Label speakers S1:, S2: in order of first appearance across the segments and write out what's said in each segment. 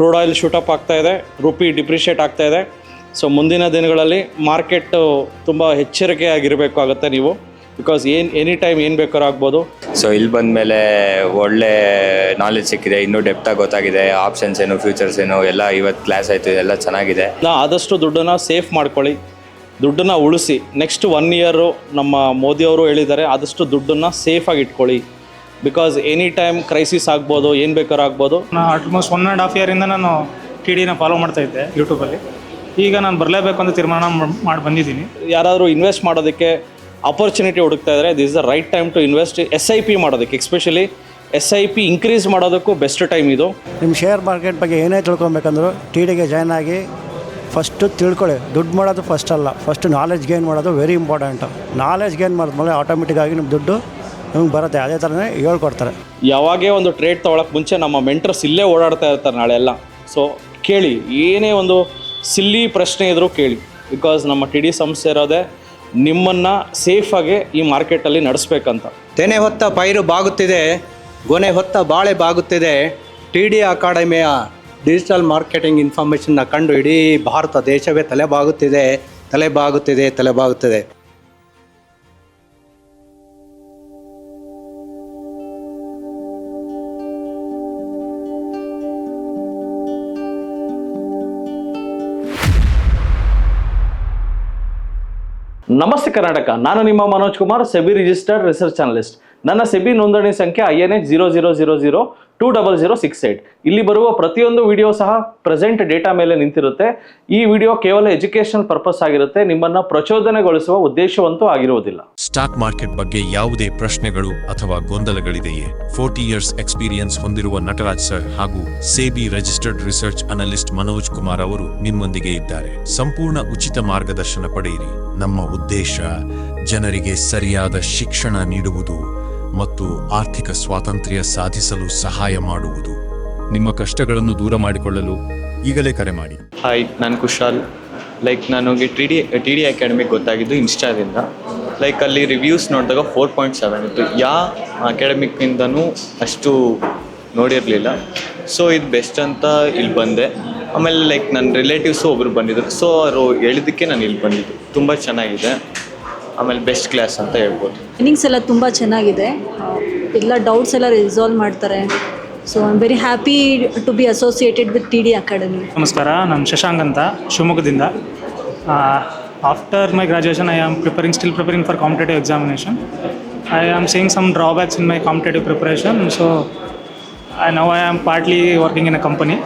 S1: Crude oil shoot up ಆಗ್ತಾ ಇದೆ, rupee depreciate ಆಗ್ತಾ ಇದೆ. ಸೊ ಮುಂದಿನ ದಿನಗಳಲ್ಲಿ ಮಾರ್ಕೆಟು ತುಂಬ ಎಚ್ಚರಿಕೆಯಾಗಿರಬೇಕಾಗುತ್ತೆ ನೀವು, ಬಿಕಾಸ್ ಎನಿ ಟೈಮ್ ಏನು ಬೇಕಾದ್ರೂ ಆಗ್ಬೋದು.
S2: ಸೊ ಇಲ್ಲಿ ಬಂದಮೇಲೆ ಒಳ್ಳೆ ನಾಲೆಜ್ ಸಿಕ್ಕಿದೆ, ಇನ್ನೂ ಡೆಪ್ತಾಗಿ ಗೊತ್ತಾಗಿದೆ. ಆಪ್ಷನ್ಸ್ ಏನು, ಫ್ಯೂಚರ್ಸ್ ಏನು ಎಲ್ಲ ಇವತ್ತು ಕ್ಲಾಸ್ ಆಯಿತು, ಎಲ್ಲ ಚೆನ್ನಾಗಿದೆ.
S1: ಆದಷ್ಟು ದುಡ್ಡನ್ನು ಸೇಫ್ ಮಾಡ್ಕೊಳ್ಳಿ, ದುಡ್ಡನ್ನು ಉಳಿಸಿ. ನೆಕ್ಸ್ಟ್ 1 ಇಯರು ನಮ್ಮ ಮೋದಿಯವರು ಹೇಳಿದ್ದಾರೆ, ಆದಷ್ಟು ದುಡ್ಡನ್ನು ಸೇಫಾಗಿ ಇಟ್ಕೊಳ್ಳಿ. ಬಿಕಾಸ್ ಎನಿ ಟೈಮ್ ಕ್ರೈಸಿಸ್ ಆಗ್ಬೋದು, ಏನು ಬೇಕಾದ್ರೂ ಆಗ್ಬೋದು.
S3: ನಾನು ಆಲ್ಮೋಸ್ಟ್ 1.5 ಇಯರಿಂದ ನಾನು TDನ ಫಾಲೋ ಮಾಡ್ತಾ ಇದ್ದೆ ಯೂಟ್ಯೂಬಲ್ಲಿ. ಈಗ ನಾನು ಬರಲೇಬೇಕು ಅಂತ ತೀರ್ಮಾನ ಮಾಡಿ ಬಂದಿದ್ದೀನಿ.
S1: ಯಾರಾದರೂ ಇನ್ವೆಸ್ಟ್ ಮಾಡೋದಕ್ಕೆ ಆಪರ್ಚುನಿಟಿ ಹುಡುಕ್ತಾ ಇದ್ದಾರೆ, this is the right time to invest. SIP ಮಾಡೋದಕ್ಕೆ, ಎಸ್ಪೆಷಲಿ SIP ಇನ್ಕ್ರೀಸ್ ಮಾಡೋದಕ್ಕೂ ಬೆಸ್ಟ್ ಟೈಮ್ ಇದು.
S4: ನಿಮ್ಮ ಶೇರ್ ಮಾರ್ಕೆಟ್ ಬಗ್ಗೆ ಏನೇ ತಿಳ್ಕೊಬೇಕಂದ್ರೂ TDಗೆ ಜಾಯ್ನ್ ಆಗಿ ಫಸ್ಟು ತಿಳ್ಕೊಳ್ಳಿ. ದುಡ್ಡು ಮಾಡೋದು ಫಸ್ಟ್ ಅಲ್ಲ, ಫಸ್ಟ್ ನಾಲೆಜ್ ಗೇನ್ ಮಾಡೋದು ವೆರಿ ಇಂಪಾರ್ಟೆಂಟು. ನಾಲೆಜ್ ಗೇನ್ ಮಾಡಿದ್ಮೇಲೆ ಆಟೋಮೆಟಿಕ್ಕಾಗಿ ನಿಮ್ಮ ದುಡ್ಡು ನಿಮ್ಗೆ ಬರುತ್ತೆ. ಅದೇ ಥರನೇ ಹೇಳ್ಕೊಡ್ತಾರೆ.
S1: ಯಾವಾಗೇ ಒಂದು ಟ್ರೇಡ್ ತೊಗೊಳಕ್ಕೆ ಮುಂಚೆ ನಮ್ಮ ಮೆಂಟರ್ಸ್ ಇಲ್ಲೇ ಓಡಾಡ್ತಾ ಇರ್ತಾರೆ ನಾಳೆ ಎಲ್ಲ. ಸೊ ಕೇಳಿ, ಏನೇ ಒಂದು ಸಿಲ್ಲಿ ಪ್ರಶ್ನೆ ಇದ್ದರೂ ಕೇಳಿ. ಬಿಕಾಸ್ ನಮ್ಮ TD ಸಂಸ್ಥೆ ಇರೋದೇ ನಿಮ್ಮನ್ನು ಸೇಫಾಗಿ ಈ ಮಾರ್ಕೆಟಲ್ಲಿ ನಡೆಸ್ಬೇಕಂತ.
S5: ತೆನೆ ಹೊತ್ತ ಪೈರು ಬಾಗುತ್ತಿದೆ, ಗೊನೆ ಹೊತ್ತ ಬಾಳೆ ಬಾಗುತ್ತಿದೆ. TD ಅಕಾಡೆಮಿಯ ಡಿಜಿಟಲ್ ಮಾರ್ಕೆಟಿಂಗ್ ಇನ್ಫಾರ್ಮೇಷನ್ನ ಕಂಡು ಇಡೀ ಭಾರತ ದೇಶವೇ ತಲೆಬಾಗುತ್ತಿದೆ.
S1: ನಮಸ್ತೆ ಕರ್ನಾಟಕ, ನಾನು ನಿಮ್ಮ Manoj Kumar, SEBI registered research analyst. ನನ್ನ ಸೆಬಿ ನೋಂದಣಿ ಸಂಖ್ಯೆ INH 00002068. ಇಲ್ಲಿ ಬರುವ ಪ್ರತಿಯೊಂದು ವಿಡಿಯೋ ಸಹ ಪ್ರೆಸೆಂಟ್ ಡೇಟಾ ಮೇಲೆ ನಿಂತಿರುತ್ತೆ. ಈ ವಿಡಿಯೋ ಕೇವಲ ಎಜುಕೇಶನಲ್ ಪರ್ಪಸ್ ಆಗಿರುತ್ತೆ, ನಿಮ್ಮನ್ನ ಪ್ರಚೋದನೆಗೊಳಿಸುವ ಉದ್ದೇಶವಂತೂ ಆಗಿರುವುದಿಲ್ಲ.
S6: ಸ್ಟಾಕ್ ಮಾರ್ಕೆಟ್ ಬಗ್ಗೆ ಯಾವುದೇ ಪ್ರಶ್ನೆಗಳು ಅಥವಾ ಗೊಂದಲಗಳಿದೆಯೇ? 40 ಇಯರ್ಸ್ ಎಕ್ಸ್ಪೀರಿಯನ್ಸ್ ಹೊಂದಿರುವ ನಟರಾಜ್ ಸರ್ ಹಾಗೂ SEBI registered research analyst Manoj Kumar ಅವರು ನಿಮ್ಮೊಂದಿಗೆ ಇದ್ದಾರೆ. ಸಂಪೂರ್ಣ ಉಚಿತ ಮಾರ್ಗದರ್ಶನ ಪಡೆಯಿರಿ. ನಮ್ಮ ಉದ್ದೇಶ ಜನರಿಗೆ ಸರಿಯಾದ ಶಿಕ್ಷಣ ನೀಡುವುದು ಮತ್ತು ಆರ್ಥಿಕ ಸ್ವಾತಂತ್ರ್ಯ ಸಾಧಿಸಲು ಸಹಾಯ ಮಾಡುವುದು. ನಿಮ್ಮ ಕಷ್ಟಗಳನ್ನು ದೂರ ಮಾಡಿಕೊಳ್ಳಲು ಈಗಲೇ ಕರೆ ಮಾಡಿ.
S7: ಹಾಯ್, ನಾನು ಕುಶಾಲ್. ನನಗೆ TD ಅಕಾಡೆಮಿಗೆ ಗೊತ್ತಾಗಿದ್ದು ಇನ್ಸ್ಟಾದಿಂದ. ಅಲ್ಲಿ ರಿವ್ಯೂಸ್ ನೋಡಿದಾಗ 4.7 ಇತ್ತು. ಯಾವ ಅಕಾಡೆಮಿಕ್ಕಿಂದನೂ ಅಷ್ಟು ನೋಡಿರಲಿಲ್ಲ. ಸೊ ಇದು ಬೆಸ್ಟ್ ಅಂತ ಇಲ್ಲಿ ಬಂದೆ. ಆಮೇಲೆ ನನ್ನ ರಿಲೇಟಿವ್ಸು ಒಬ್ಬರು ಬಂದಿದ್ದರು. ಸೊ ಅವರು ಹೇಳಿದ್ದಕ್ಕೆ ನಾನು ಇಲ್ಲಿ ಬಂದಿದ್ದು. ತುಂಬ ಚೆನ್ನಾಗಿದೆ, ಆಮೇಲೆ ಬೆಸ್ಟ್ ಕ್ಲಾಸ್ ಅಂತ ಹೇಳ್ಬೋದು.
S8: ಟ್ರೈನಿಂಗ್ಸ್ ಎಲ್ಲ ತುಂಬ ಚೆನ್ನಾಗಿದೆ, ಎಲ್ಲ ಡೌಟ್ಸ್ ಎಲ್ಲ ರಿಸಾಲ್ವ್ ಮಾಡ್ತಾರೆ. So I am very happy to be associated with TD academy.
S3: ನಮಸ್ಕಾರ, ನಾನು ಶಶಾಂಕ್ ಅಂತ, ಶಿವಮೊಗ್ಗದಿಂದ. After my graduation I am still preparing for competitive examination. I am seeing some drawbacks in my competitive preparation. So now I am partly working in a company.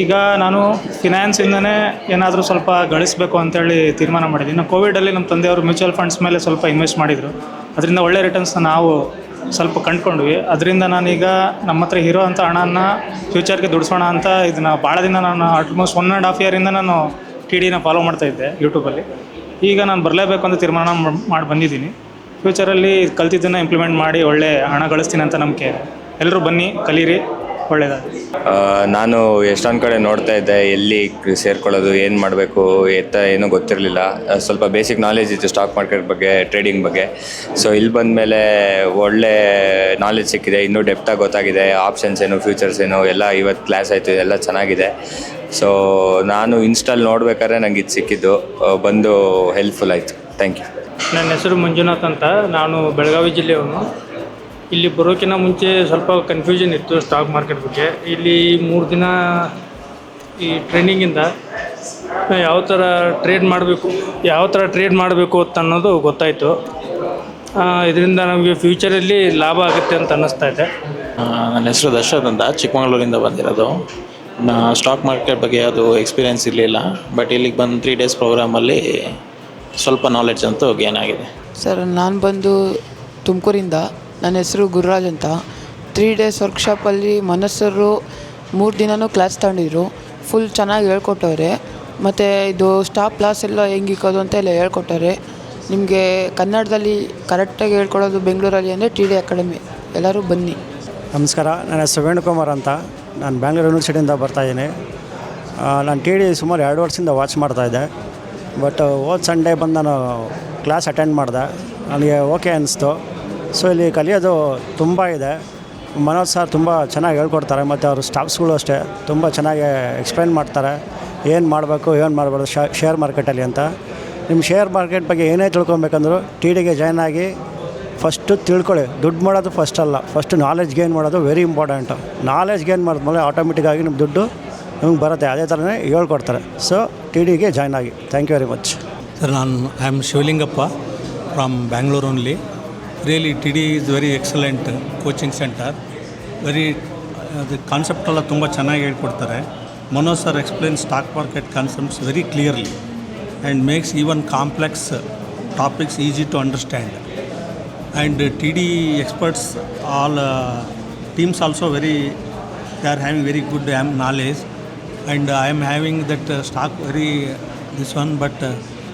S3: ಈಗ ನಾನು ಫಿನಾನ್ಸಿಂದನೇ ಏನಾದರೂ ಸ್ವಲ್ಪ ಗಳಿಸಬೇಕು ಅಂತೇಳಿ ತೀರ್ಮಾನ ಮಾಡಿದ್ದೀನಿ. ಕೋವಿಡಲ್ಲಿ ನಮ್ಮ ತಂದೆಯವರು ಮ್ಯೂಚುವಲ್ ಫಂಡ್ಸ್ ಮೇಲೆ ಸ್ವಲ್ಪ ಇನ್ವೆಸ್ಟ್ ಮಾಡಿದರು. ಅದರಿಂದ ಒಳ್ಳೆ ರಿಟರ್ನ್ಸ್ನ ನಾವು ಸ್ವಲ್ಪ ಕಂಡುಕೊಂಡ್ವಿ. ಅದರಿಂದ ನಾನೀಗ ನಮ್ಮ ಹತ್ರ ಇರೋ ಅಂಥ ಹಣನ ಫ್ಯೂಚರ್ಗೆ ದುಡಿಸೋಣ ಅಂತ ಇದನ್ನು ಭಾಳ ದಿನ ನಾನು ಆಲ್ಮೋಸ್ಟ್ 1.5 ಇಯರಿಂದ ನಾನು TDನ ಫಾಲೋ ಮಾಡ್ತಾಯಿದ್ದೆ ಯೂಟ್ಯೂಬಲ್ಲಿ. ಈಗ ನಾನು ಬರಲೇಬೇಕು ಅಂತ ತೀರ್ಮಾನ ಮಾಡಿ ಬಂದಿದ್ದೀನಿ. ಫ್ಯೂಚರಲ್ಲಿ ಕಲ್ತಿದ್ದನ್ನು ಇಂಪ್ಲಿಮೆಂಟ್ ಮಾಡಿ ಒಳ್ಳೆ ಹಣ ಗಳಿಸ್ತೀನಿ ಅಂತ ನಂಬಿಕೆ. ಎಲ್ಲರೂ ಬನ್ನಿ, ಕಲೀರಿ, ಒಳ್ಳೆಯದಾಗಿ.
S2: ನಾನು ಎಷ್ಟೊಂದು ಕಡೆ ನೋಡ್ತಾ ಇದ್ದೆ, ಎಲ್ಲಿ ಸೇರ್ಕೊಳ್ಳೋದು, ಏನು ಮಾಡಬೇಕು ಏನೂ ಗೊತ್ತಿರಲಿಲ್ಲ. ಸ್ವಲ್ಪ ಬೇಸಿಕ್ ನಾಲೆಜ್ ಇತ್ತು ಸ್ಟಾಕ್ ಮಾರ್ಕೆಟ್ ಬಗ್ಗೆ, ಟ್ರೇಡಿಂಗ್ ಬಗ್ಗೆ. ಸೊ ಇಲ್ಲಿ ಬಂದಮೇಲೆ ಒಳ್ಳೆ ನಾಲೆಜ್ ಸಿಕ್ಕಿದೆ, ಇನ್ನೂ ಡೆಪ್ತಾಗಿ ಗೊತ್ತಾಗಿದೆ. ಆಪ್ಷನ್ಸ್ ಏನು, ಫ್ಯೂಚರ್ಸ್ ಏನು ಎಲ್ಲ ಇವತ್ತು ಕ್ಲಾಸ್ ಆಯಿತು, ಎಲ್ಲ ಚೆನ್ನಾಗಿದೆ. ಸೊ ನಾನು ಇನ್ಸ್ಟಾಲ್ ನೋಡ್ಬೇಕಾದ್ರೆ ನಂಗೆ ಇದು ಸಿಕ್ಕಿದ್ದು, ಬಂದು ಹೆಲ್ಪ್ಫುಲ್ ಆಯಿತು. Thank you.
S9: ನನ್ನ ಹೆಸರು ಮಂಜುನಾಥ್ ಅಂತ, ನಾನು ಬೆಳಗಾವಿ ಜಿಲ್ಲೆಯವನು. ಇಲ್ಲಿ ಬರೋಕ್ಕಿಂತ ಮುಂಚೆ ಸ್ವಲ್ಪ ಕನ್ಫ್ಯೂಷನ್ ಇತ್ತು ಸ್ಟಾಕ್ ಮಾರ್ಕೆಟ್ ಬಗ್ಗೆ. ಇಲ್ಲಿ 3 ದಿನ ಈ ಟ್ರೈನಿಂಗಿಂದ ಯಾವ ಥರ ಟ್ರೇಡ್ ಮಾಡಬೇಕು ಅಂತ ಅನ್ನೋದು ಗೊತ್ತಾಯಿತು. ಇದರಿಂದ ನಮಗೆ ಫ್ಯೂಚರಲ್ಲಿ ಲಾಭ ಆಗುತ್ತೆ ಅಂತ ಅನ್ನಿಸ್ತಾ ಇದೆ.
S10: ನನ್ನ ಹೆಸರು ದರ್ಶನ್ ಅಂತ, ಚಿಕ್ಕಮಗಳೂರಿಂದ ಬಂದಿರೋದು. ಸ್ಟಾಕ್ ಮಾರ್ಕೆಟ್ ಬಗ್ಗೆ ಅದು ಎಕ್ಸ್ಪೀರಿಯೆನ್ಸ್ ಇರಲಿಲ್ಲ, ಬಟ್ ಇಲ್ಲಿಗೆ ಬಂದು 3 ಡೇಸ್ ಪ್ರೋಗ್ರಾಮಲ್ಲಿ ಸ್ವಲ್ಪ ನಾಲೆಡ್ಜ್ ಅಂತೂ ಗೇನ್ ಆಗಿದೆ.
S11: ಸರ್, ನಾನು ಬಂದು ತುಮಕೂರಿಂದ. ನನ್ನ ಹೆಸರು ಗುರುರಾಜ್ ಅಂತ. 3 ಡೇಸ್ ವರ್ಕ್ಶಾಪಲ್ಲಿ ಮನಸ್ಸರು 3 ದಿನವೂ ಕ್ಲಾಸ್ ತಗೊಂಡಿದ್ರು. ಫುಲ್ ಚೆನ್ನಾಗಿ ಹೇಳ್ಕೊಟ್ಟವ್ರೆ. ಮತ್ತು ಇದು ಸ್ಟಾಪ್ ಲಾಸ್ ಎಲ್ಲ ಹೆಂಗೆ ಇಕ್ಕೋದು ಅಂತ ಎಲ್ಲ ಹೇಳ್ಕೊಟ್ಟವ್ರೆ. ನಿಮಗೆ ಕನ್ನಡದಲ್ಲಿ ಕರೆಕ್ಟಾಗಿ ಹೇಳ್ಕೊಡೋದು ಬೆಂಗಳೂರಲ್ಲಿ ಅಂದರೆ TD ಅಕಾಡೆಮಿ. ಎಲ್ಲರೂ ಬನ್ನಿ.
S4: ನಮಸ್ಕಾರ, ನನ್ನ ಹೆಸರು ವೇಣುಕುಮಾರ್ ಅಂತ. ನಾನು ಬ್ಯಾಂಗ್ಳೂರು ಯೂನಿವರ್ಸಿಟಿಯಿಂದ ಬರ್ತಾಯಿದ್ದೀನಿ. ನಾನು TD ಸುಮಾರು 2 ವರ್ಷದಿಂದ ವಾಚ್ ಮಾಡ್ತಾಯಿದ್ದೆ. ಬಟ್ ಹೋದ ಸಂಡೇ ಬಂದು ನಾನು ಕ್ಲಾಸ್ ಅಟೆಂಡ್ ಮಾಡಿದೆ. ನನಗೆ ಓಕೆ ಅನ್ನಿಸ್ತು. ಸೊ ಇಲ್ಲಿ ಕಲಿಯೋದು ತುಂಬ ಇದೆ. ಮನೋಜ್ ಸರ್ ತುಂಬ ಚೆನ್ನಾಗಿ ಹೇಳ್ಕೊಡ್ತಾರೆ, ಮತ್ತು ಅವರು ಸ್ಟಾಫ್ಸ್ಗಳು ಅಷ್ಟೇ ತುಂಬ ಚೆನ್ನಾಗಿ ಎಕ್ಸ್ಪ್ಲೈನ್ ಮಾಡ್ತಾರೆ, ಏನು ಮಾಡಬೇಕು ಏನು ಮಾಡಬಾರ್ದು ಶೇರ್ ಮಾರ್ಕೆಟಲ್ಲಿ ಅಂತ. ನಿಮ್ಮ ಶೇರ್ ಮಾರ್ಕೆಟ್ ಬಗ್ಗೆ ಏನೇ ತಿಳ್ಕೊಬೇಕಂದ್ರೂ ಟಿ ಡಿಗೆ ಜಾಯ್ನ್ ಆಗಿ ಫಸ್ಟು ತಿಳ್ಕೊಳ್ಳಿ. ದುಡ್ಡು ಮಾಡೋದು ಫಸ್ಟ್ ಅಲ್ಲ, ಫಸ್ಟು ನಾಲೆಜ್ ಗೇನ್ ಮಾಡೋದು ವೆರಿ ಇಂಪಾರ್ಟೆಂಟು. ನಾಲೆಜ್ ಗೇನ್ ಮಾಡಿದ್ಮೇಲೆ ಆಟೋಮೆಟಿಕ್ಕಾಗಿ ನಿಮ್ಮ ದುಡ್ಡು ನಿಮ್ಗೆ ಬರುತ್ತೆ. ಅದೇ ಥರನೇ ಹೇಳ್ಕೊಡ್ತಾರೆ. ಸೊ ಟಿ ಡಿಗೆ ಜಾಯ್ನ್ ಆಗಿ. Thank you very much.
S12: Sir, I am Shivalingappa from Bangalore only. Really T D is very excellent coaching centre. ಅದು ಕಾನ್ಸೆಪ್ಟ್ ಎಲ್ಲ ತುಂಬ ಚೆನ್ನಾಗಿ ಹೇಳ್ಕೊಡ್ತಾರೆ. Manoj sir explain stock market concepts very clearly and makes even complex topics easy to understand. And T D experts all teams also they are having very good knowledge, and I am having that stock very this one, but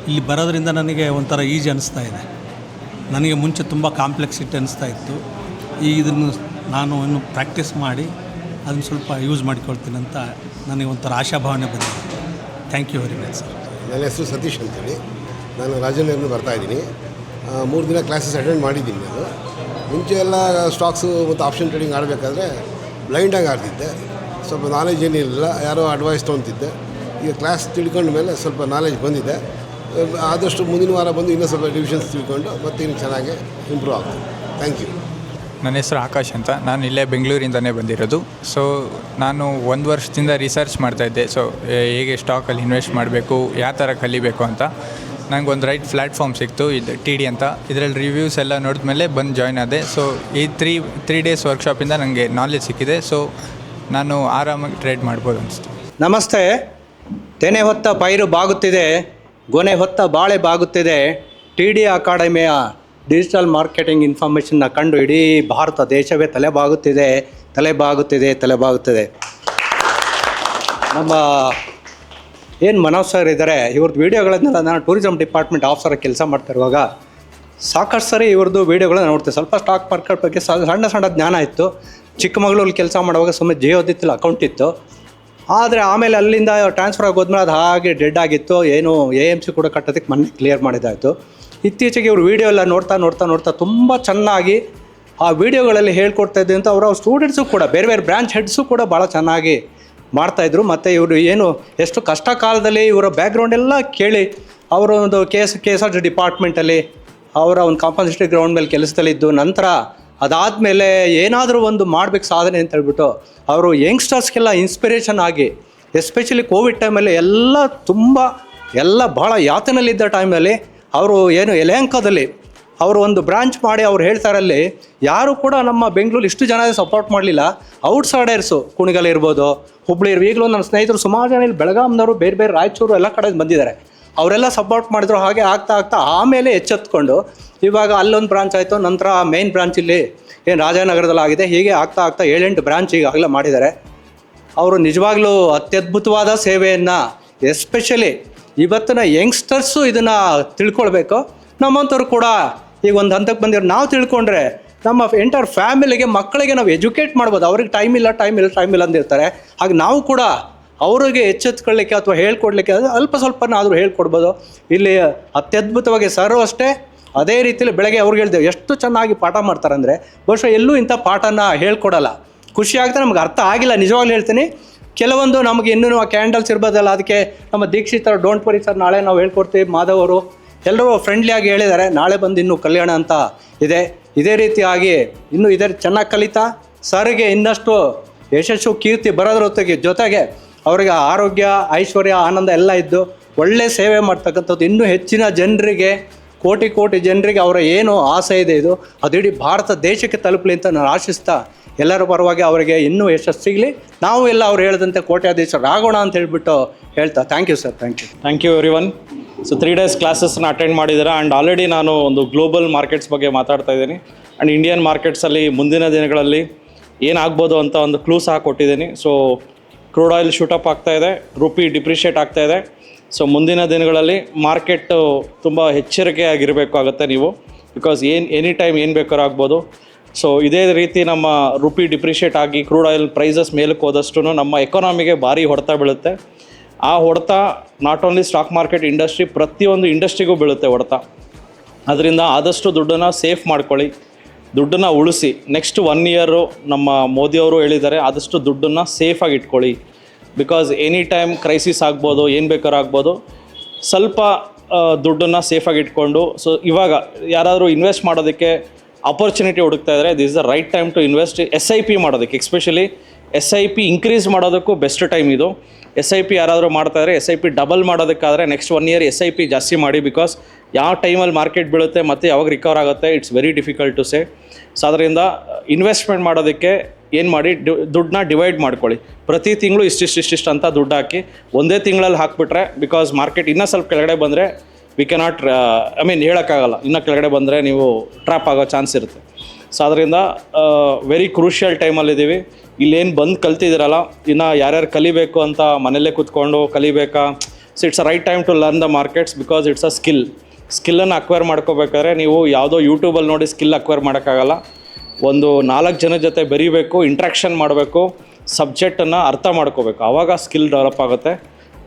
S12: ಇಲ್ಲಿ ಬರೋದ್ರಿಂದ ನನಗೆ ಒಂಥರ easy ಅನಿಸ್ತಾ ಇದೆ. ನನಗೆ ಮುಂಚೆ ತುಂಬ complexity ಅನಿಸ್ತಾ ಇತ್ತು. ಈಗ ಇದನ್ನು ನಾನು ಇನ್ನು ಪ್ರಾಕ್ಟೀಸ್ ಮಾಡಿ ಅದನ್ನು ಸ್ವಲ್ಪ ಯೂಸ್ ಮಾಡಿಕೊಳ್ತೀನಿ ಅಂತ ನನಗೆ ಒಂಥರ ಆಶಾಭಾವನೆ ಬಂದಿದೆ. Thank you very much sir.
S13: ನನ್ನ ಹೆಸರು ಸತೀಶ್ ಅಂತೇಳಿ, ನಾನು ರಾಜನಗರದಿಂದ ಬರ್ತಾಯಿದ್ದೀನಿ. 3 ದಿನ ಕ್ಲಾಸಸ್ ಅಟೆಂಡ್ ಮಾಡಿದ್ದೀನಿ. ನಾನು ಮುಂಚೆ ಎಲ್ಲ ಸ್ಟಾಕ್ಸು ಮತ್ತು ಆಪ್ಷನ್ ಟ್ರೇಡಿಂಗ್ ಆಡಬೇಕಾದ್ರೆ ಬ್ಲೈಂಡಾಗಿ ಆಡ್ತಿದ್ದೆ. ಸ್ವಲ್ಪ ನಾಲೆಜ್ ಏನಿರಲಿಲ್ಲ, ಯಾರೋ ಅಡ್ವೈಸ್ ತೊಗೊತಿದ್ದೆ. ಈಗ ಕ್ಲಾಸ್ ತಿಳ್ಕೊಂಡ ಮೇಲೆ ಸ್ವಲ್ಪ ನಾಲೆಜ್ ಬಂದಿದೆ. ಆದಷ್ಟು ಮುಂದಿನ ವಾರ ಬಂದು ಇನ್ನೂ ಸ್ವಲ್ಪ ಡಿವಿಷನ್ಸ್ ತಿಳ್ಕೊಂಡು ಮತ್ತೆ ಇನ್ನು ಚೆನ್ನಾಗಿ ಇಂಪ್ರೂವ್ ಆಗ್ತದೆ. Thank you.
S14: ನನ್ನ ಹೆಸರು ಆಕಾಶ್ ಅಂತ. ನಾನು ಇಲ್ಲೇ ಬೆಂಗಳೂರಿಂದನೇ ಬಂದಿರೋದು. ಸೊ ನಾನು 1 ವರ್ಷದಿಂದ ರಿಸರ್ಚ್ ಮಾಡ್ತಾಯಿದ್ದೆ. ಸೊ ಹೇಗೆ ಸ್ಟಾಕಲ್ಲಿ ಇನ್ವೆಸ್ಟ್ ಮಾಡಬೇಕು, ಯಾವ ಥರ ಕಲಿಬೇಕು ಅಂತ. ನನಗೊಂದು ರೈಟ್ ಪ್ಲ್ಯಾಟ್ಫಾರ್ಮ್ ಸಿಕ್ತು, ಇದು ಟಿ ಡಿ ಅಂತ. ಇದರಲ್ಲಿ ರಿವ್ಯೂಸ್ ಎಲ್ಲ ನೋಡಿದ್ಮೇಲೆ ಬಂದು ಜಾಯ್ನ್ ಆದೆ. ಸೊ ಈ ತ್ರೀ ಡೇಸ್ ವರ್ಕ್ಶಾಪಿಂದ ನನಗೆ ನಾಲೆಜ್ ಸಿಕ್ಕಿದೆ. ಸೊ ನಾನು ಆರಾಮಾಗಿ ಟ್ರೇಡ್ ಮಾಡ್ಬೋದು ಅನಿಸ್ತು.
S5: ನಮಸ್ತೆ. ತೆನೆ ಹೊತ್ತ ಪೈರು ಬಾಗುತ್ತಿದೆ, ಗೊನೆ ಹೊತ್ತ ಬಾಳೆ ಬಾಗುತ್ತಿದೆ. ಟಿ ಡಿ ಅಕಾಡೆಮಿಯ ಡಿಜಿಟಲ್ ಮಾರ್ಕೆಟಿಂಗ್ ಇನ್ಫಾರ್ಮೇಷನ್ನ ಕಂಡು ಇಡೀ ಭಾರತ ದೇಶವೇ ತಲೆಬಾಗುತ್ತಿದೆ. ನಮ್ಮ ಏನು ಮನೋಜ್ ಸರ್ ಇದ್ದಾರೆ, ಇವ್ರದ್ದು ವೀಡಿಯೋಗಳನ್ನೆಲ್ಲ ನಾನು ಟೂರಿಸಮ್ ಡಿಪಾರ್ಟ್ಮೆಂಟ್ ಆಫೀಸರ್ ಕೆಲಸ ಮಾಡ್ತಿರುವಾಗ ಸಾಕಷ್ಟು ಸರಿ ಇವ್ರದ್ದು ವೀಡಿಯೋಗಳನ್ನ ನೋಡ್ತೀವಿ. ಸ್ವಲ್ಪ ಸ್ಟಾಕ್ ಮಾರ್ಕೆಟ್ ಬಗ್ಗೆ ಸಣ್ಣ ಜ್ಞಾನ ಇತ್ತು. ಚಿಕ್ಕಮಗಳೂರಲ್ಲಿ ಕೆಲಸ ಮಾಡುವಾಗ ಸುಮ್ಮನೆ ಜಿಯೋದಿತ್ತಲ್ಲ ಅಕೌಂಟ್ ಇತ್ತು. ಆದರೆ ಆಮೇಲೆ ಅಲ್ಲಿಂದ ಟ್ರಾನ್ಸ್ಫರ್ ಆಗೋದ್ಮೇಲೆ ಅದು ಹಾಗೆ ಡೆಡ್ ಆಗಿತ್ತು. ಏನು AMC ಕೂಡ ಕಟ್ಟೋದಕ್ಕೆ ಮೊನ್ನೆ ಕ್ಲಿಯರ್ ಮಾಡಿದ್ದಾಯಿತು. ಇತ್ತೀಚೆಗೆ ಇವ್ರು ವೀಡಿಯೋ ಎಲ್ಲ ನೋಡ್ತಾ ತುಂಬ ಚೆನ್ನಾಗಿ ಆ ವೀಡಿಯೋಗಳಲ್ಲಿ ಹೇಳ್ಕೊಡ್ತಾ ಇದ್ದೆ ಅಂತ ಅವರ ಸ್ಟೂಡೆಂಟ್ಸು ಕೂಡ, ಬೇರೆ ಬ್ರಾಂಚ್ ಹೆಡ್ಸು ಕೂಡ ಭಾಳ ಚೆನ್ನಾಗಿ ಮಾಡ್ತಾಯಿದ್ರು. ಮತ್ತು ಇವರು ಏನು ಎಷ್ಟು ಕಷ್ಟ ಕಾಲದಲ್ಲಿ ಇವರ ಬ್ಯಾಕ್ಗ್ರೌಂಡ್ ಎಲ್ಲ ಕೇಳಿ ಅವರ ಒಂದು KSRTC ಡಿಪಾರ್ಟ್ಮೆಂಟಲ್ಲಿ ಅವರ ಒಂದು ಕಾಂಪನ್ಸೇಟರಿ ಗ್ರೌಂಡ್ ಮೇಲೆ ಕೆಲಸದಲ್ಲಿದ್ದು, ನಂತರ ಅದಾದಮೇಲೆ ಏನಾದರೂ ಒಂದು ಮಾಡಬೇಕು ಸಾಧನೆ ಅಂತ ಹೇಳ್ಬಿಟ್ಟು ಅವರು ಯಂಗ್ಸ್ಟರ್ಸ್ಗೆಲ್ಲ ಇನ್ಸ್ಪಿರೇಷನ್ ಆಗಿ, ಎಸ್ಪೆಷಲಿ ಕೋವಿಡ್ ಟೈಮಲ್ಲಿ ಎಲ್ಲ ಭಾಳ ಯಾತನಲ್ಲಿದ್ದ ಟೈಮಲ್ಲಿ ಅವರು ಏನು ಯಲಹಂಕದಲ್ಲಿ ಅವರು ಒಂದು ಬ್ರಾಂಚ್ ಮಾಡಿ ಅವ್ರು ಹೇಳ್ತಾರಲ್ಲಿ, ಯಾರು ಕೂಡ ನಮ್ಮ ಬೆಂಗಳೂರು ಇಷ್ಟು ಜನ ಸಪೋರ್ಟ್ ಮಾಡಲಿಲ್ಲ. ಔಟ್ಸೈಡರ್ಸು ಕುಣಿಗಲ್ ಇರ್ಬೋದು, ಹುಬ್ಳಿ ಈಗಲೂ ನನ್ನ ಸ್ನೇಹಿತರು ಸುಮಾರು ಜನ ಇಲ್ಲಿ ಬೆಳಗಾಂನವರು, ಬೇರೆ ರಾಯಚೂರು ಎಲ್ಲ ಕಡೆ ಬಂದಿದ್ದಾರೆ. ಅವರೆಲ್ಲ ಸಪೋರ್ಟ್ ಮಾಡಿದ್ರು. ಹಾಗೆ ಆಗ್ತಾ ಆಮೇಲೆ ಎಚ್ಚೆತ್ಕೊಂಡು ಇವಾಗ ಅಲ್ಲೊಂದು ಬ್ರಾಂಚ್ ಆಯಿತು. ನಂತರ ಮೇನ್ ಬ್ರಾಂಚ್ ಇಲ್ಲಿ ಏನು ರಾಜನಗರದಲ್ಲಿ ಆಗಿದೆ. ಹೀಗೆ ಆಗ್ತಾ 7-8 ಬ್ರಾಂಚ್ ಈಗಾಗಲೇ ಮಾಡಿದ್ದಾರೆ. ಅವರು ನಿಜವಾಗ್ಲೂ ಅತ್ಯದ್ಭುತವಾದ ಸೇವೆಯನ್ನು, ಎಸ್ಪೆಷಲಿ ಇವತ್ತಿನ ಯಂಗ್ಸ್ಟರ್ಸು ಇದನ್ನು ತಿಳ್ಕೊಳ್ಬೇಕು. ನಮ್ಮಂಥವ್ರು ಕೂಡ ಈಗ ಒಂದು ಹಂತಕ್ಕೆ ಬಂದಿರೋ ನಾವು ತಿಳ್ಕೊಂಡ್ರೆ ನಮ್ಮ ಎಂಟರ್ ಫ್ಯಾಮಿಲಿಗೆ, ಮಕ್ಕಳಿಗೆ ನಾವು ಎಜುಕೇಟ್ ಮಾಡ್ಬೋದು. ಅವ್ರಿಗೆ ಟೈಮ್ ಇಲ್ಲ ಅಂದಿರ್ತಾರೆ. ಹಾಗೆ ನಾವು ಕೂಡ ಅವರಿಗೆ ಎಚ್ಚೆತ್ಕೊಳ್ಳಿಕ್ಕೆ ಅಥವಾ ಹೇಳ್ಕೊಡ್ಲಿಕ್ಕೆ ಅಲ್ಪ ಸ್ವಲ್ಪನಾದರೂ ಹೇಳ್ಕೊಡ್ಬೋದು. ಇಲ್ಲಿ ಅತ್ಯದ್ಭುತವಾಗಿ ಸರ್ ಅಷ್ಟೇ ಅದೇ ರೀತಿಯಲ್ಲಿ ಬೆಳಗ್ಗೆ ಅವ್ರಿಗೆ ಹೇಳ್ತೇವೆ ಎಷ್ಟು ಚೆನ್ನಾಗಿ ಪಾಠ ಮಾಡ್ತಾರೆ ಅಂದರೆ, ಬಹುಶಃ ಎಲ್ಲೂ ಇಂಥ ಪಾಠನ ಹೇಳ್ಕೊಡಲ್ಲ. ಖುಷಿ ಆಗ್ತದೆ. ನಮ್ಗೆ ಅರ್ಥ ಆಗಿಲ್ಲ, ನಿಜವಾಗ್ಲೂ ಹೇಳ್ತೀನಿ. ಕೆಲವೊಂದು ನಮಗೆ ಇನ್ನೂ ಆ ಕ್ಯಾಂಡಲ್ಸ್ ಇರ್ಬೋದಲ್ಲ, ಅದಕ್ಕೆ ನಮ್ಮ ದೀಕ್ಷಿತರು ಡೋಂಟ್ ವರಿ ಸರ್ ನಾಳೆ ನಾವು ಹೇಳ್ಕೊಡ್ತೀವಿ, ಮಾಧವ್ ಅವರು ಎಲ್ಲರೂ ಫ್ರೆಂಡ್ಲಿಯಾಗಿ ಹೇಳಿದ್ದಾರೆ. ನಾಳೆ ಬಂದು ಇನ್ನೂ ಕಲ್ಯಾಣ ಅಂತ ಇದೆ. ಇದೇ ರೀತಿಯಾಗಿ ಇನ್ನೂ ಇದೇ ಚೆನ್ನಾಗಿ ಕಲಿತಾ ಸರ್ಗೆ ಇನ್ನಷ್ಟು ಯಶಸ್ಸು ಕೀರ್ತಿ ಬರೋದ್ರ ಜೊತೆಗೆ ಅವರಿಗೆ ಆರೋಗ್ಯ, ಐಶ್ವರ್ಯ, ಆನಂದ ಎಲ್ಲ ಇದ್ದು ಒಳ್ಳೆ ಸೇವೆ ಮಾಡ್ತಕ್ಕಂಥದ್ದು ಇನ್ನೂ ಹೆಚ್ಚಿನ ಜನರಿಗೆ, ಕೋಟಿ ಜನರಿಗೆ ಅವರ ಏನು ಆಸೆ ಇದೆ ಇದು ಅದು ಇಡೀ ಭಾರತ ದೇಶಕ್ಕೆ ತಲುಪಲಿ ಅಂತ ನಾನು ಆಶಿಸ್ತಾ, ಎಲ್ಲರ ಪರವಾಗಿ ಅವರಿಗೆ ಇನ್ನೂ ಯಶಸ್ಸು ಸಿಗಲಿ, ನಾವು ಎಲ್ಲ ಅವ್ರು ಹೇಳಿದಂತೆ ಕೋಟ್ಯಾಧೀಶರಾಗೋಣ ಅಂತ ಹೇಳ್ಬಿಟ್ಟು ಹೇಳ್ತಾ thank you sir.
S1: Thank you everyone. So 3 days ಕ್ಲಾಸಸ್ನ ಅಟೆಂಡ್ ಮಾಡಿದ್ದೀರಾ. ಆ್ಯಂಡ್ ಆಲ್ರೆಡಿ ನಾನು ಒಂದು ಗ್ಲೋಬಲ್ ಮಾರ್ಕೆಟ್ಸ್ ಬಗ್ಗೆ ಮಾತಾಡ್ತಾ ಇದ್ದೀನಿ. ಆ್ಯಂಡ್ ಇಂಡಿಯನ್ ಮಾರ್ಕೆಟ್ಸಲ್ಲಿ ಮುಂದಿನ ದಿನಗಳಲ್ಲಿ ಏನಾಗ್ಬೋದು ಅಂತ ಒಂದು ಕ್ಲೂ ಸಹ ಕೊಟ್ಟಿದ್ದೀನಿ. ಸೊ ಕ್ರೂಡ್ ಆಯಿಲ್ ಶೂಟಪ್ ಆಗ್ತಾಯಿದೆ, ರುಪಿ ಡಿಪ್ರಿಷಿಯೇಟ್ ಆಗ್ತಾಯಿದೆ. ಸೊ ಮುಂದಿನ ದಿನಗಳಲ್ಲಿ ಮಾರ್ಕೆಟು ತುಂಬ ಎಚ್ಚರಿಕೆಯಾಗಿರಬೇಕಾಗುತ್ತೆ ನೀವು, ಬಿಕಾಸ್ ಎನಿ ಟೈಮ್ ಏನು ಬೇಕಾದ್ರೂ ಆಗ್ಬೋದು. ಸೊ ಇದೇ ರೀತಿ ನಮ್ಮ ರುಪಿ ಡಿಪ್ರಿಷಿಯೇಟ್ ಆಗಿ ಕ್ರೂಡ್ ಆಯಿಲ್ ಪ್ರೈಸಸ್ ಮೇಲಕ್ಕೆ ಹೋದಷ್ಟು ನಮ್ಮ ಎಕಾನಮಿಗೆ ಭಾರಿ ಹೊಡೆತ ಬೀಳುತ್ತೆ. ಆ ಹೊಡೆತ not only stock market industry, ಪ್ರತಿಯೊಂದು ಇಂಡಸ್ಟ್ರಿಗೂ ಬೀಳುತ್ತೆ ಹೊಡೆತ. ಅದರಿಂದ ಆದಷ್ಟು ದುಡ್ಡನ್ನು ಸೇಫ್ ಮಾಡ್ಕೊಳ್ಳಿ. ದುಡ್ಡನ್ನು ಉಳಿಸಿ. ನೆಕ್ಸ್ಟ್ 1 ಇಯರು ನಮ್ಮ ಮೋದಿಯವರು ಹೇಳಿದ್ದಾರೆ, ಆದಷ್ಟು ದುಡ್ಡನ್ನು ಸೇಫಾಗಿ ಇಟ್ಕೊಳ್ಳಿ. ಬಿಕಾಸ್ ಎನಿ ಟೈಮ್ ಕ್ರೈಸಿಸ್ ಆಗ್ಬೋದು, ಏನು ಬೇಕಾದ್ರೂ ಆಗ್ಬೋದು. ಸ್ವಲ್ಪ ದುಡ್ಡನ್ನು ಸೇಫಾಗಿ ಇಟ್ಕೊಂಡು, ಸೊ ಇವಾಗ ಯಾರಾದರೂ ಇನ್ವೆಸ್ಟ್ ಮಾಡೋದಕ್ಕೆ ಆಪರ್ಚುನಿಟಿ ಹುಡುಕ್ತಾ ಇದ್ದಾರೆ, this is the right time to invest. SIP ಮಾಡೋದಕ್ಕೆ, ಎಸ್ಪೆಷಲಿ SIP ಇನ್ಕ್ರೀಸ್ ಮಾಡೋದಕ್ಕೂ ಬೆಸ್ಟ್ ಟೈಮ್ ಇದು. SIP ಯಾರಾದರೂ ಮಾಡ್ತಾಯಿದ್ರೆ SIP ಡಬಲ್ ಮಾಡೋದಕ್ಕಾದರೆ ನೆಕ್ಸ್ಟ್ 1 ಇಯರ್ SIP ಜಾಸ್ತಿ ಮಾಡಿ. ಬಿಕಾಸ್ ಯಾವ ಟೈಮಲ್ಲಿ ಮಾರ್ಕೆಟ್ ಬೀಳುತ್ತೆ ಮತ್ತು ಯಾವಾಗ ರಿಕವರ್ ಆಗುತ್ತೆ, it's very difficult to say. So ಅದರಿಂದ ಇನ್ವೆಸ್ಟ್ಮೆಂಟ್ ಮಾಡೋದಕ್ಕೆ ಏನು ಮಾಡಿ, ದುಡ್ಡನ್ನ ಡಿವೈಡ್ ಮಾಡ್ಕೊಳ್ಳಿ. ಪ್ರತಿ ತಿಂಗಳು ಇಷ್ಟಿಷ್ಟು ಅಂತ ದುಡ್ಡು ಹಾಕಿ ಒಂದೇ ತಿಂಗಳಲ್ಲಿ ಹಾಕಿಬಿಟ್ರೆ, ಬಿಕಾಸ್ ಮಾರ್ಕೆಟ್ ಇನ್ನೂ ಸ್ವಲ್ಪ ಕೆಳಗಡೆ ಬಂದರೆ ವಿ ಕೆನಾಟ್ ಹೇಳೋಕ್ಕಾಗಲ್ಲ. ಇನ್ನೂ ಕೆಳಗಡೆ ಬಂದರೆ ನೀವು ಟ್ರ್ಯಾಪ್ ಆಗೋ ಚಾನ್ಸ್ ಇರುತ್ತೆ. ಸೊ ಅದರಿಂದ ವೆರಿ ಕ್ರೂಷಿಯಲ್ ಟೈಮಲ್ಲಿದ್ದೀವಿ. ಇಲ್ಲೇನು ಬಂದು ಕಲ್ತಿದ್ದೀರಲ್ಲ, ಇನ್ನು ಯಾರ್ಯಾರು ಕಲಿಬೇಕು ಅಂತ ಮನೆಯಲ್ಲೇ ಕೂತ್ಕೊಂಡು ಕಲಿಬೇಕಾ, so it's a right time to learn the markets. Because it's a ಸ್ಕಿಲ್ಲನ್ನು ಅಕ್ವೈರ್ ಮಾಡ್ಕೋಬೇಕಾದ್ರೆ ನೀವು ಯಾವುದೋ ಯೂಟ್ಯೂಬಲ್ಲಿ ನೋಡಿ ಸ್ಕಿಲ್ ಅಕ್ವೈರ್ ಮಾಡೋಕ್ಕಾಗಲ್ಲ. ಒಂದು 4 ಜನ ಜೊತೆ ಬೆರಿಬೇಕು, ಇಂಟ್ರಾಕ್ಷನ್ ಮಾಡಬೇಕು, ಸಬ್ಜೆಕ್ಟನ್ನು ಅರ್ಥ ಮಾಡ್ಕೋಬೇಕು, ಆವಾಗ ಸ್ಕಿಲ್ ಡೆವಲಪ್ ಆಗುತ್ತೆ.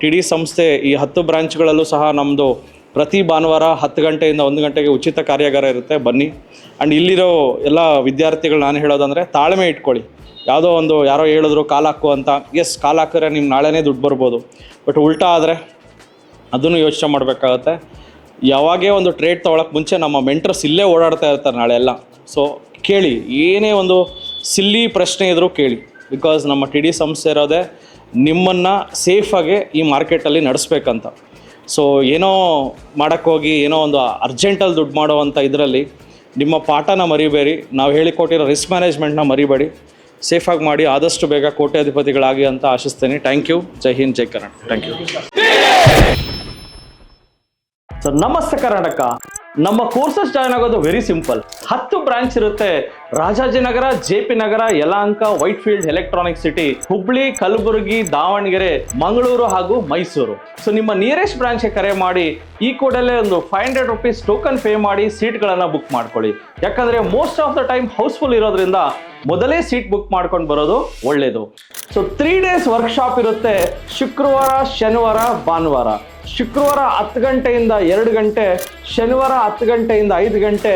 S1: TD ಸಂಸ್ಥೆ ಈ 10 ಬ್ರಾಂಚ್ಗಳಲ್ಲೂ ಸಹ ನಮ್ಮದು ಪ್ರತಿ ಭಾನುವಾರ 10 ಗಂಟೆಯಿಂದ 1 ಗಂಟೆಗೆ ಉಚಿತ ಕಾರ್ಯಾಗಾರ ಇರುತ್ತೆ, ಬನ್ನಿ. ಆ್ಯಂಡ್ ಇಲ್ಲಿರೋ ಎಲ್ಲ ವಿದ್ಯಾರ್ಥಿಗಳು ನಾನು ಹೇಳೋದಂದರೆ ತಾಳ್ಮೆ ಇಟ್ಕೊಳ್ಳಿ. ಯಾರೋ ಹೇಳಿದ್ರು ಕಾಲು ಹಾಕು ಅಂತ, ಎಸ್ ಕಾಲು ಹಾಕಿದ್ರೆ ನಿಮ್ಗೆ ನಾಳೆನೇ ದುಡ್ಡು ಬರ್ಬೋದು. ಬಟ್ ಉಲ್ಟಾ ಆದರೆ ಅದನ್ನು ಯೋಚನೆ ಮಾಡಬೇಕಾಗತ್ತೆ. ಯಾವಾಗೇ ಒಂದು ಟ್ರೇಡ್ ತೊಗೊಳಕ್ಕೆ ಮುಂಚೆ ನಮ್ಮ ಮೆಂಟರ್ಸ್ ಇಲ್ಲೇ ಓಡಾಡ್ತಾ ಇರ್ತಾರೆ ನಾಳೆ ಎಲ್ಲ. ಸೊ ಕೇಳಿ, ಏನೇ ಒಂದು ಸಿಲ್ಲಿ ಪ್ರಶ್ನೆ ಇದ್ದರೂ ಕೇಳಿ. ಬಿಕಾಸ್ ನಮ್ಮ TD ಸಂಸ್ಥೆ ಇರೋದೇ ನಿಮ್ಮನ್ನು ಸೇಫಾಗಿ ಈ ಮಾರ್ಕೆಟಲ್ಲಿ ನಡೆಸ್ಬೇಕಂತ. ಸೊ ಏನೋ ಮಾಡೋಕ್ಕೋಗಿ ಏನೋ ಒಂದು ಅರ್ಜೆಂಟಲ್ಲಿ ದುಡ್ಡು ಮಾಡೋವಂಥ ಇದರಲ್ಲಿ ನಿಮ್ಮ ಪಾಠನ ಮರಿಬೇಡಿ. ನಾವು ಹೇಳಿಕೊಟ್ಟಿರೋ ರಿಸ್ಕ್ ಮ್ಯಾನೇಜ್ಮೆಂಟ್ನ ಮರಿಬೇಡಿ. ಸೇಫಾಗಿ ಮಾಡಿ, ಆದಷ್ಟು ಬೇಗ ಕೋಟ್ಯಾಧಿಪತಿಗಳಾಗಿ ಅಂತ ಆಶಿಸ್ತೇನೆ. Thank you. Jai Hind, Jai Karnataka. Thank you. So Namaste Karnataka. ನಮ್ಮ ಕೋರ್ಸಸ್ ಜಾಯ್ನ್ ಆಗೋದು ವೆರಿ ಸಿಂಪಲ್. 10 ಬ್ರಾಂಚ್ ಇರುತ್ತೆ. Rajajinagar, JP Nagar, Yelahanka, Whitefield, electronic city, Hubli, Kalaburagi, Davanagere, Mangaluru ಹಾಗೂ ಮೈಸೂರು. ಸೊ ನಿಮ್ಮ ನಿಯರೆಸ್ಟ್ ಬ್ರಾಂಚ್ಗೆ ಕರೆ ಮಾಡಿ ಈ ಕೂಡಲೇ ಒಂದು 500 rupees ಟೋಕನ್ ಪೇ ಮಾಡಿ ಸೀಟ್ಗಳನ್ನು ಬುಕ್ ಮಾಡ್ಕೊಳ್ಳಿ. ಯಾಕಂದರೆ most of the time house full ಇರೋದ್ರಿಂದ ಮೊದಲೇ ಸೀಟ್ ಬುಕ್ ಮಾಡ್ಕೊಂಡು ಬರೋದು ಒಳ್ಳೆಯದು. ಸೊ 3 days ವರ್ಕ್ಶಾಪ್ ಇರುತ್ತೆ. ಶುಕ್ರವಾರ, ಶನಿವಾರ, ಭಾನುವಾರ. ಶುಕ್ರವಾರ 10 ಗಂಟೆಯಿಂದ 2 ಗಂಟೆ, ಶನಿವಾರ 10 ಗಂಟೆಯಿಂದ 5 ಗಂಟೆ,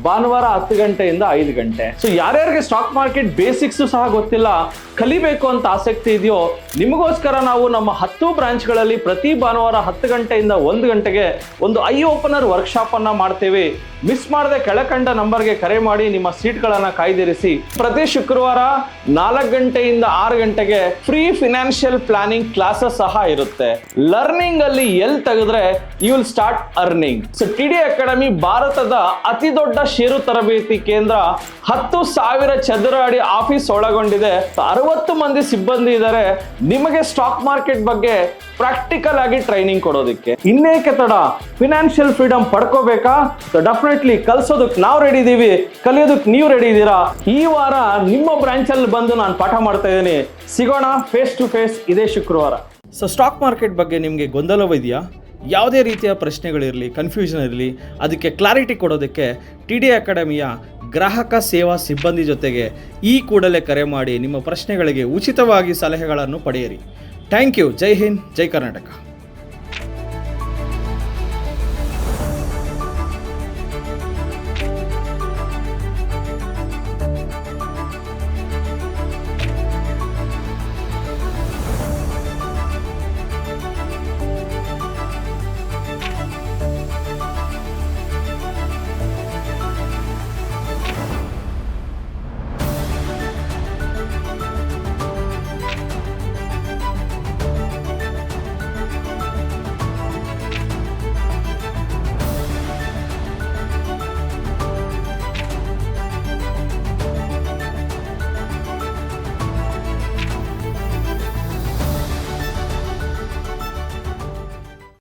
S1: ಭಾನುವಾರ 10 ಗಂಟೆಯಿಂದ 5 ಗಂಟೆ. ಸೊ ಯಾರ್ಯಾರಿಗೆ ಸ್ಟಾಕ್ ಮಾರ್ಕೆಟ್ ಬೇಸಿಕ್ಸು ಸಹ ಗೊತ್ತಿಲ್ಲ, ಕಲಿಬೇಕು ಅಂತ ಆಸಕ್ತಿ ಇದೆಯೋ, ನಿಮಗೋಸ್ಕರ ನಾವು ನಮ್ಮ 10 ಬ್ರಾಂಚ್ಗಳಲ್ಲಿ ಪ್ರತಿ ಭಾನುವಾರ 10 ಗಂಟೆಯಿಂದ 1 ಗಂಟೆಗೆ ಒಂದು ಐ ಓಪನರ್ ವರ್ಕ್ಶಾಪನ್ನು ಮಾಡ್ತೀವಿ. ಮಿಸ್ ಮಾಡದೆ ಕೆಳಕಂಡ ನಂಬರ್ಗೆ ಕರೆ ಮಾಡಿ ನಿಮ್ಮ ಸೀಟ್ಗಳನ್ನು ಕಾಯ್ದಿರಿಸಿ. ಪ್ರತಿ ಶುಕ್ರವಾರ 4 ಗಂಟೆಯಿಂದ 6 ಗಂಟೆಗೆ ಫ್ರೀ ಫಿನಾನ್ಷಿಯಲ್ ಪ್ಲಾನಿಂಗ್ ಕ್ಲಾಸಸ್ ಸಹ ಇರುತ್ತೆ. ಲರ್ನಿಂಗ್ ಅಲ್ಲಿ ಎಲ್ಲಿ ತೆಗೆದ್ರೆ you will start earning. So TD academy ಭಾರತದ ಅತಿ ದೊಡ್ಡ ಷೇರು ತರಬೇತಿ ಕೇಂದ್ರ. 10,000 ಚದರ ಅಡಿ ಆಫೀಸ್ ಒಳಗೊಂಡಿದೆ. 60 ಮಂದಿ ಸಿಬ್ಬಂದಿ ಇದ್ದಾರೆ ನಿಮಗೆ ಸ್ಟಾಕ್ ಮಾರ್ಕೆಟ್ ಬಗ್ಗೆ ಪ್ರಾಕ್ಟಿಕಲ್ ಆಗಿ ಟ್ರೈನಿಂಗ್ ಕೊಡೋದಕ್ಕೆ. ಇನ್ನೇಕೆ ತಡ, ಫಿನಾನ್ಷಿಯಲ್ ಫ್ರೀಡಮ್ ಪಡ್ಕೋಬೇಕಾ? ಸೊ ಡೆಫಿನೆಟ್ಲಿ ಕಲ್ಸೋದಕ್ಕೆ ನಾವು ರೆಡಿ ಇದೀವಿ, ಕಲಿಯೋದಕ್ಕೆ ನೀವು ರೆಡಿ ಇದ್ದೀರಾ? ಈ ವಾರ ನಿಮ್ಮ ಬ್ರಾಂಚಲ್ಲಿ ಬಂದು ನಾನು ಪಾಠ ಮಾಡ್ತಾ ಇದ್ದೀನಿ. ಸಿಗೋಣ ಫೇಸ್ ಟು ಫೇಸ್ ಇದೇ ಶುಕ್ರವಾರ. ಸೊ ಸ್ಟಾಕ್ ಮಾರ್ಕೆಟ್ ಬಗ್ಗೆ ನಿಮಗೆ ಗೊಂದಲವಿದೆಯಾ? ಯಾವುದೇ ರೀತಿಯ ಪ್ರಶ್ನೆಗಳಿರಲಿ, ಕನ್ಫ್ಯೂಷನ್ ಇರಲಿ, ಅದಕ್ಕೆ ಕ್ಲಾರಿಟಿ ಕೊಡೋದಕ್ಕೆ TD ಅಕಾಡೆಮಿಯ ಗ್ರಾಹಕ ಸೇವಾ ಸಿಬ್ಬಂದಿ ಜೊತೆಗೆ ಈ ಕೂಡಲೇ ಕರೆ ಮಾಡಿ ನಿಮ್ಮ ಪ್ರಶ್ನೆಗಳಿಗೆ ಉಚಿತವಾಗಿ ಸಲಹೆಗಳನ್ನು ಪಡೆಯಿರಿ. Thank you. Jai Hind, Jai Karnataka.